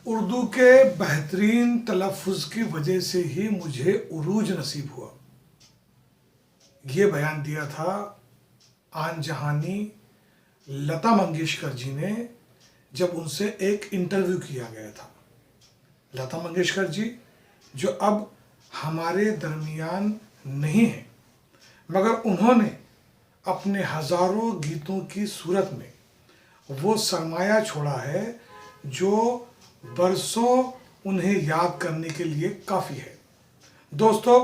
उर्दू के बेहतरीन तलफ़ुज़ की वजह से ही मुझे उरूज नसीब हुआ। ये बयान दिया था आन जहानी लता मंगेशकर जी ने जब उनसे एक इंटरव्यू किया गया था। लता मंगेशकर जी जो अब हमारे दरमियान नहीं हैं, मगर उन्होंने अपने हज़ारों गीतों की सूरत में वो सरमाया छोड़ा है जो बरसों उन्हें याद करने के लिए काफ़ी है। दोस्तों,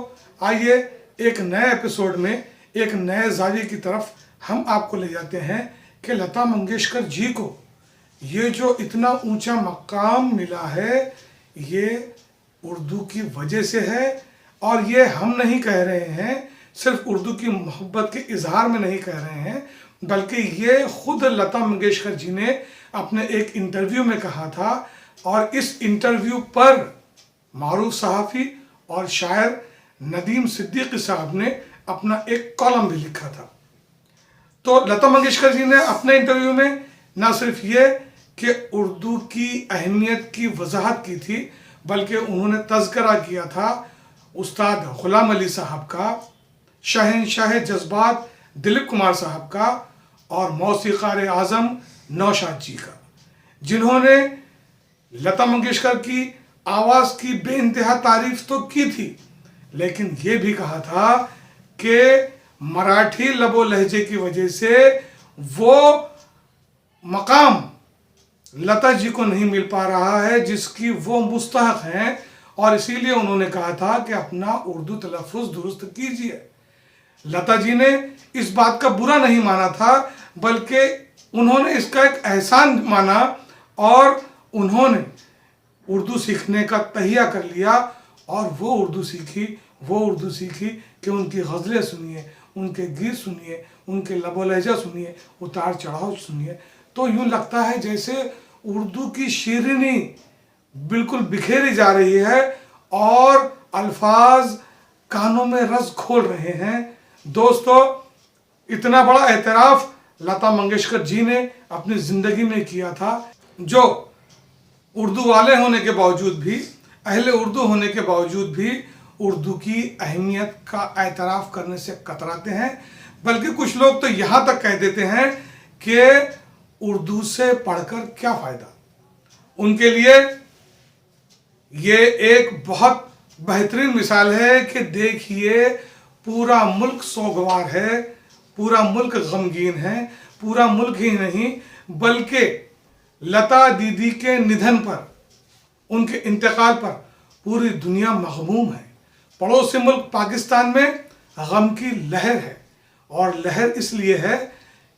आइए एक नए एपिसोड में एक नए जाविये की तरफ हम आपको ले जाते हैं कि लता मंगेशकर जी को ये जो इतना ऊंचा मकाम मिला है ये उर्दू की वजह से है। और ये हम नहीं कह रहे हैं, सिर्फ उर्दू की मोहब्बत के इजहार में नहीं कह रहे हैं, बल्कि ये खुद लता मंगेशकर जी ने अपने एक इंटरव्यू में कहा था। और इस इंटरव्यू पर मारूफ सहाफ़ी और शायर नदीम सिद्दीकी साहब ने अपना एक कॉलम भी लिखा था। तो लता मंगेशकर जी ने अपने इंटरव्यू में न सिर्फ ये कि उर्दू की अहमियत की वजाहत की थी, बल्कि उन्होंने तज़किरा किया था उस्ताद ग़ुलाम अली साहब का, शहंशाह जज्बात दिलीप कुमार साहब का और मौसीक़ार आज़म नौशाद जी का, जिन्होंने लता मंगेशकर की आवाज़ की बेइंतहा तारीफ तो की थी, लेकिन ये भी कहा था कि मराठी लबो लहजे की वजह से वो मकाम लता जी को नहीं मिल पा रहा है जिसकी वो मुस्तहक हैं, और इसीलिए उन्होंने कहा था कि अपना उर्दू तलफ़ुज़ दुरुस्त कीजिए। लता जी ने इस बात का बुरा नहीं माना था, बल्कि उन्होंने इसका एक एहसान माना और उन्होंने उर्दू सीखने का तहिया कर लिया और वो उर्दू सीखी कि उनकी गज़लें सुनिए, उनके गीत सुनिए, उनके लबो लहजा सुनिए, उतार चढ़ाव सुनिए, तो यूँ लगता है जैसे उर्दू की शीरीनी बिल्कुल बिखेरी जा रही है और अल्फाज कानों में रस खोल रहे हैं। दोस्तों, इतना बड़ा एतराफ़ लता मंगेशकर जी ने अपनी ज़िंदगी में किया था, जो उर्दू वाले होने के बावजूद भी, अहले उर्दू होने के बावजूद भी उर्दू की अहमियत का एतराफ़ करने से कतराते हैं। बल्कि कुछ लोग तो यहाँ तक कह देते हैं कि उर्दू से पढ़कर क्या फ़ायदा। उनके लिए ये एक बहुत बेहतरीन मिसाल है कि देखिए, पूरा मुल्क सोगवार है, पूरा मुल्क गमगीन है, पूरा मुल्क ही नहीं बल्कि लता दीदी के निधन पर, उनके इंतकाल पर पूरी दुनिया मग़मूम है। पड़ोसी मुल्क पाकिस्तान में गम की लहर है, और लहर इसलिए है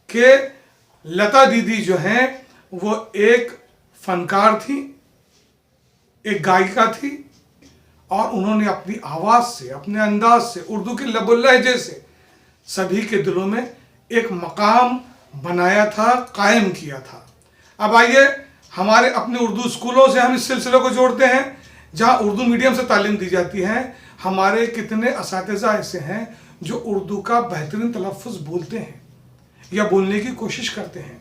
कि लता दीदी जो हैं वो एक फ़नकार थी, एक गायिका थी, और उन्होंने अपनी आवाज़ से, अपने अंदाज से, उर्दू के लबो लहजे से सभी के दिलों में एक मकाम बनाया था, कायम किया था। अब आइए, हमारे अपने उर्दू स्कूलों से हम इस सिलसिले को जोड़ते हैं जहाँ उर्दू मीडियम से तालीम दी जाती है। हमारे कितने असातिज़ा ऐसे हैं जो उर्दू का बेहतरीन तलफ़ुज़ बोलते हैं या बोलने की कोशिश करते हैं।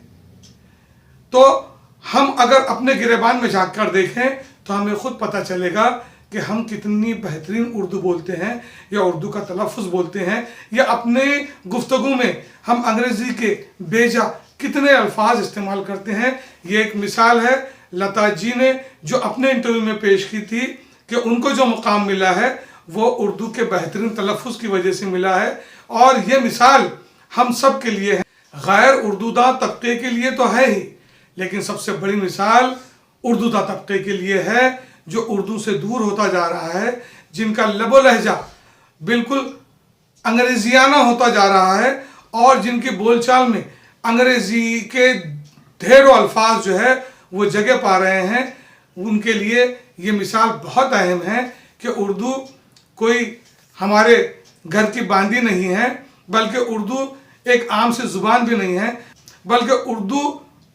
तो हम अगर अपने गिरेबान में झाँक कर देखें तो हमें खुद पता चलेगा कि हम कितनी बेहतरीन उर्दू बोलते हैं या उर्दू का तलफ़ुज़ बोलते हैं, या अपने गुफ्तगू में हम अंग्रेज़ी के बेजा कितने अल्फाज इस्तेमाल करते हैं। ये एक मिसाल है लता जी ने जो अपने इंटरव्यू में पेश की थी कि उनको जो मुकाम मिला है वो उर्दू के बेहतरीन तलफ़ुज़ की वजह से मिला है। और ये मिसाल हम सब के लिए है, गैर उर्दूदा तबके के लिए तो है ही, लेकिन सबसे बड़ी मिसाल उर्दूदा तबके के लिए है जो उर्दू से दूर होता जा रहा है, जिनका लबो लहजा बिल्कुल अंग्रेजियाना होता जा रहा है और जिनकी बोलचाल में अंग्रेज़ी के ढेरों अल्फाज जो है वो जगह पा रहे हैं। उनके लिए ये मिसाल बहुत अहम है कि उर्दू कोई हमारे घर की बांदी नहीं है, बल्कि उर्दू एक आम सी ज़ुबान भी नहीं है, बल्कि उर्दू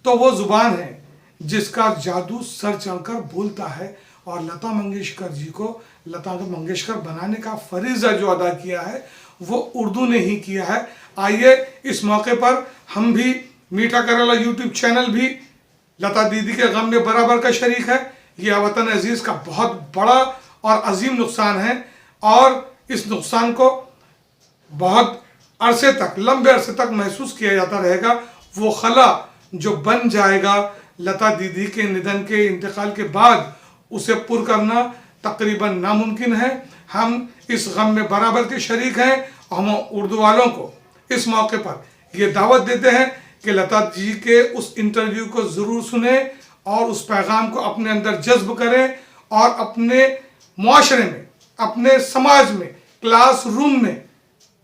तो वो ज़ुबान है जिसका जादू सर चढ़कर बोलता है। और लता मंगेशकर जी को लता मंगेशकर बनाने का फरीज़ा जो अदा किया है वो उर्दू ने ही किया है। आइए, इस मौके पर हम भी मीठा करेला यूट्यूब चैनल भी लता दीदी के गम में बराबर का शरीक है। ये वतन अजीज का बहुत बड़ा और अजीम नुकसान है, और इस नुकसान को बहुत अरसे तक, लंबे अरसे तक महसूस किया जाता रहेगा। वो खला जो बन जाएगा लता दीदी के निधन के, इंतकाल के बाद, उसे पुर करना तकरीबन नामुमकिन है। हम इस गम में बराबर के शरीक हैं और हम उर्दू वालों को इस मौके पर ये दावत देते हैं कि लता जी के उस इंटरव्यू को ज़रूर सुने और उस पैगाम को अपने अंदर जज्ब करें और अपने मुआशरे में, अपने समाज में, क्लास रूम में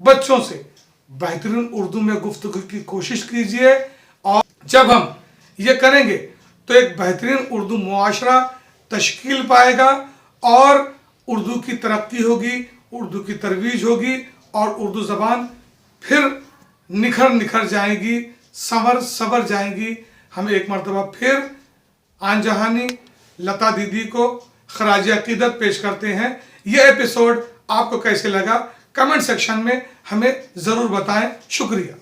बच्चों से बेहतरीन उर्दू में गुफ्तगू की कोशिश कीजिए। और जब हम ये करेंगे तो एक बेहतरीन उर्दू मुआशरा तश्कील पाएगा और उर्दू की तरक्की होगी, उर्दू की तरवीज होगी और उर्दू ज़बान फिर निखर जाएगी, संवर जाएगी। हम एक मरतबा फिर आन जहानी लता दीदी को खराज अकीदत पेश करते हैं। ये एपिसोड आपको कैसे लगा कमेंट सेक्शन में हमें ज़रूर बताएं। शुक्रिया।